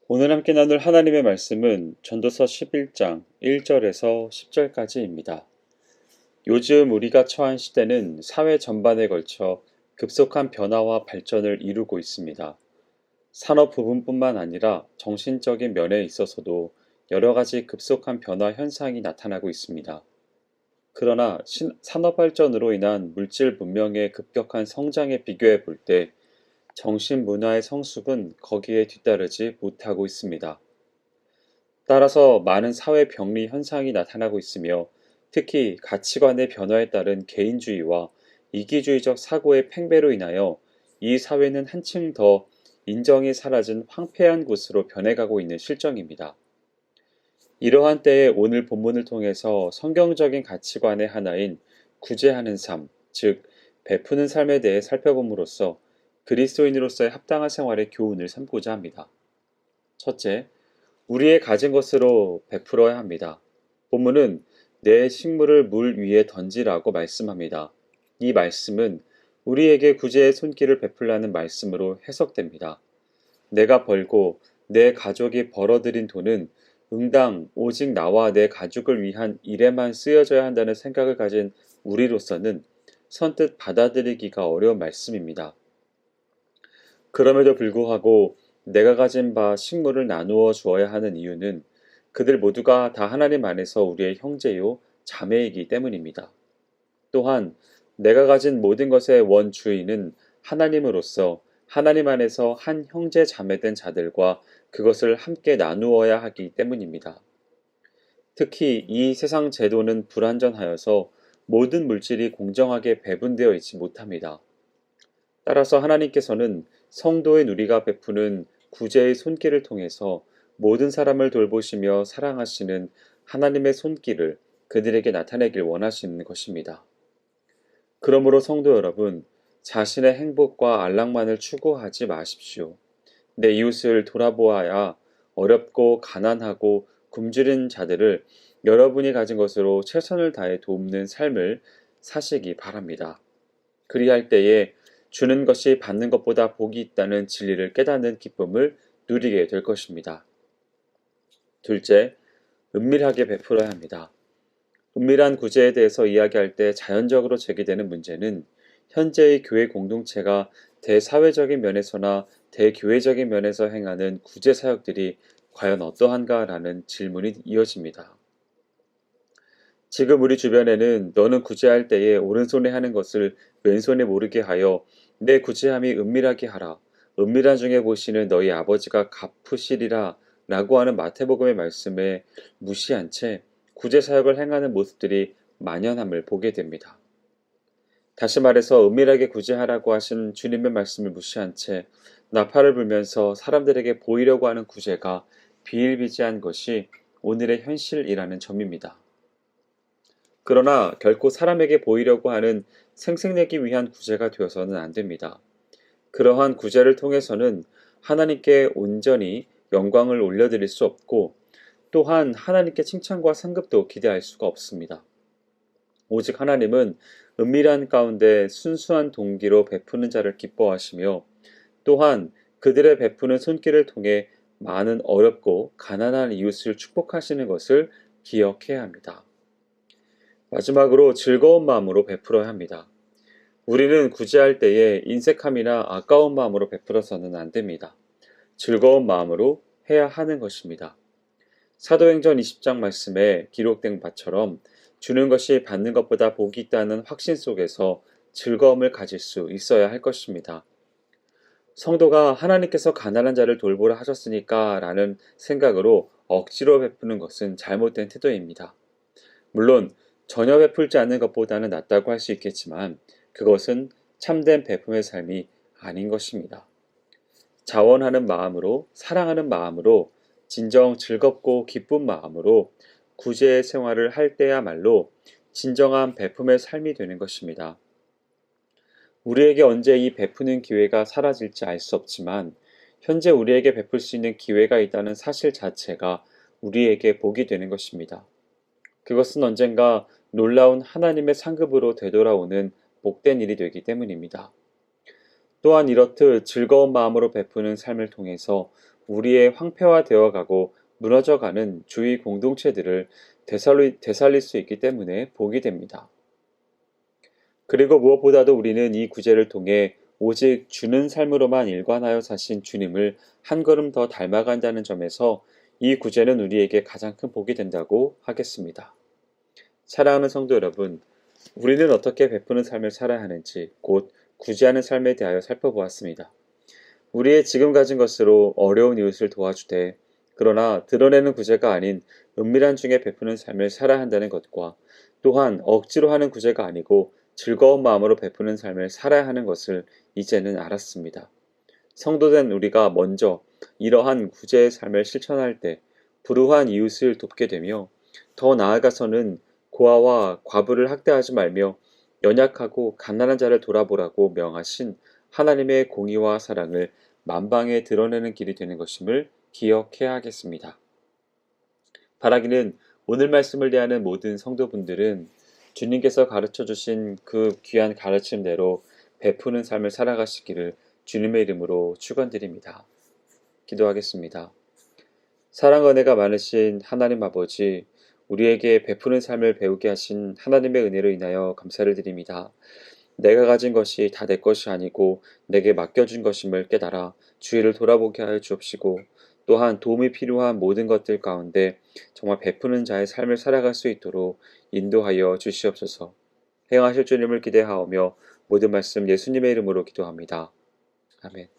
오늘 함께 나눌 하나님의 말씀은 전도서 11장 1절에서 10절까지입니다. 요즘 우리가 처한 시대는 사회 전반에 걸쳐 급속한 변화와 발전을 이루고 있습니다. 산업 부분뿐만 아니라 정신적인 면에 있어서도 여러 가지 급속한 변화 현상이 나타나고 있습니다. 그러나 산업 발전으로 인한 물질 문명의 급격한 성장에 비교해 볼 때 정신 문화의 성숙은 거기에 뒤따르지 못하고 있습니다. 따라서 많은 사회 병리 현상이 나타나고 있으며 특히 가치관의 변화에 따른 개인주의와 이기주의적 사고의 팽배로 인하여 이 사회는 한층 더 인정이 사라진 황폐한 곳으로 변해가고 있는 실정입니다. 이러한 때에 오늘 본문을 통해서 성경적인 가치관의 하나인 구제하는 삶, 즉 베푸는 삶에 대해 살펴봄으로써 그리스도인으로서의 합당한 생활의 교훈을 삼고자 합니다. 첫째, 우리의 가진 것으로 베풀어야 합니다. 본문은 내 식물을 물 위에 던지라고 말씀합니다. 이 말씀은 우리에게 구제의 손길을 베풀라는 말씀으로 해석됩니다. 내가 벌고 내 가족이 벌어들인 돈은 응당 오직 나와 내 가족을 위한 일에만 쓰여져야 한다는 생각을 가진 우리로서는 선뜻 받아들이기가 어려운 말씀입니다. 그럼에도 불구하고 내가 가진 바 식물을 나누어 주어야 하는 이유는 그들 모두가 다 하나님 안에서 우리의 형제요 자매이기 때문입니다. 또한 내가 가진 모든 것의 원주인은 하나님으로서 하나님 안에서 한 형제 자매된 자들과 그것을 함께 나누어야 하기 때문입니다. 특히 이 세상 제도는 불완전하여서 모든 물질이 공정하게 배분되어 있지 못합니다. 따라서 하나님께서는 성도의 누리가 베푸는 구제의 손길을 통해서 모든 사람을 돌보시며 사랑하시는 하나님의 손길을 그들에게 나타내길 원하시는 것입니다. 그러므로 성도 여러분, 자신의 행복과 안락만을 추구하지 마십시오. 내 이웃을 돌아보아야 어렵고 가난하고 굶주린 자들을 여러분이 가진 것으로 최선을 다해 돕는 삶을 사시기 바랍니다. 그리할 때에 주는 것이 받는 것보다 복이 있다는 진리를 깨닫는 기쁨을 누리게 될 것입니다. 둘째, 은밀하게 베풀어야 합니다. 은밀한 구제에 대해서 이야기할 때 자연적으로 제기되는 문제는 현재의 교회 공동체가 대사회적인 면에서나 대교회적인 면에서 행하는 구제 사역들이 과연 어떠한가라는 질문이 이어집니다. 지금 우리 주변에는 너는 구제할 때에 오른손에 하는 것을 왼손에 모르게 하여 내 구제함이 은밀하게 하라. 은밀한 중에 보시는 너희 아버지가 갚으시리라 라고 하는 마태복음의 말씀에 무시한 채 구제 사역을 행하는 모습들이 만연함을 보게 됩니다. 다시 말해서 은밀하게 구제하라고 하신 주님의 말씀을 무시한 채 나팔을 불면서 사람들에게 보이려고 하는 구제가 비일비재한 것이 오늘의 현실이라는 점입니다. 그러나 결코 사람에게 보이려고 하는 생색내기 위한 구제가 되어서는 안 됩니다. 그러한 구제를 통해서는 하나님께 온전히 영광을 올려드릴 수 없고 또한 하나님께 칭찬과 상급도 기대할 수가 없습니다. 오직 하나님은 은밀한 가운데 순수한 동기로 베푸는 자를 기뻐하시며 또한 그들의 베푸는 손길을 통해 많은 어렵고 가난한 이웃을 축복하시는 것을 기억해야 합니다. 마지막으로 즐거운 마음으로 베풀어야 합니다. 우리는 구제할 때에 인색함이나 아까운 마음으로 베풀어서는 안 됩니다. 즐거운 마음으로 해야 하는 것입니다. 사도행전 20장 말씀에 기록된 바처럼 주는 것이 받는 것보다 복이 있다는 확신 속에서 즐거움을 가질 수 있어야 할 것입니다. 성도가 하나님께서 가난한 자를 돌보라 하셨으니까 라는 생각으로 억지로 베푸는 것은 잘못된 태도입니다. 물론 전혀 베풀지 않는 것보다는 낫다고 할 수 있겠지만 그것은 참된 베품의 삶이 아닌 것입니다. 자원하는 마음으로 사랑하는 마음으로 진정 즐겁고 기쁜 마음으로 구제의 생활을 할 때야말로 진정한 베품의 삶이 되는 것입니다. 우리에게 언제 이 베푸는 기회가 사라질지 알 수 없지만 현재 우리에게 베풀 수 있는 기회가 있다는 사실 자체가 우리에게 복이 되는 것입니다. 그것은 언젠가 놀라운 하나님의 상급으로 되돌아오는 복된 일이 되기 때문입니다. 또한 이렇듯 즐거운 마음으로 베푸는 삶을 통해서 우리의 황폐화되어 가고 무너져가는 주위 공동체들을 되살릴 수 있기 때문에 복이 됩니다. 그리고 무엇보다도 우리는 이 구제를 통해 오직 주는 삶으로만 일관하여 사신 주님을 한 걸음 더 닮아간다는 점에서 이 구제는 우리에게 가장 큰 복이 된다고 하겠습니다. 사랑하는 성도 여러분, 우리는 어떻게 베푸는 삶을 살아야 하는지 곧 구제하는 삶에 대하여 살펴보았습니다. 우리의 지금 가진 것으로 어려운 이웃을 도와주되 그러나 드러내는 구제가 아닌 은밀한 중에 베푸는 삶을 살아야 한다는 것과 또한 억지로 하는 구제가 아니고 즐거운 마음으로 베푸는 삶을 살아야 하는 것을 이제는 알았습니다. 성도된 우리가 먼저 이러한 구제의 삶을 실천할 때 불우한 이웃을 돕게 되며 더 나아가서는 고아와 과부를 학대하지 말며 연약하고 가난한 자를 돌아보라고 명하신 하나님의 공의와 사랑을 만방에 드러내는 길이 되는 것임을 기억해야 하겠습니다. 바라기는 오늘 말씀을 대하는 모든 성도분들은 주님께서 가르쳐 주신 그 귀한 가르침대로 베푸는 삶을 살아가시기를 주님의 이름으로 축원드립니다. 기도하겠습니다. 사랑 은혜가 많으신 하나님 아버지, 우리에게 베푸는 삶을 배우게 하신 하나님의 은혜로 인하여 감사를 드립니다. 내가 가진 것이 다 내 것이 아니고 내게 맡겨준 것임을 깨달아 주위를 돌아보게 하여 주옵시고 또한 도움이 필요한 모든 것들 가운데 정말 베푸는 자의 삶을 살아갈 수 있도록 인도하여 주시옵소서. 행하실 주님을 기대하오며 모든 말씀 예수님의 이름으로 기도합니다. 아멘.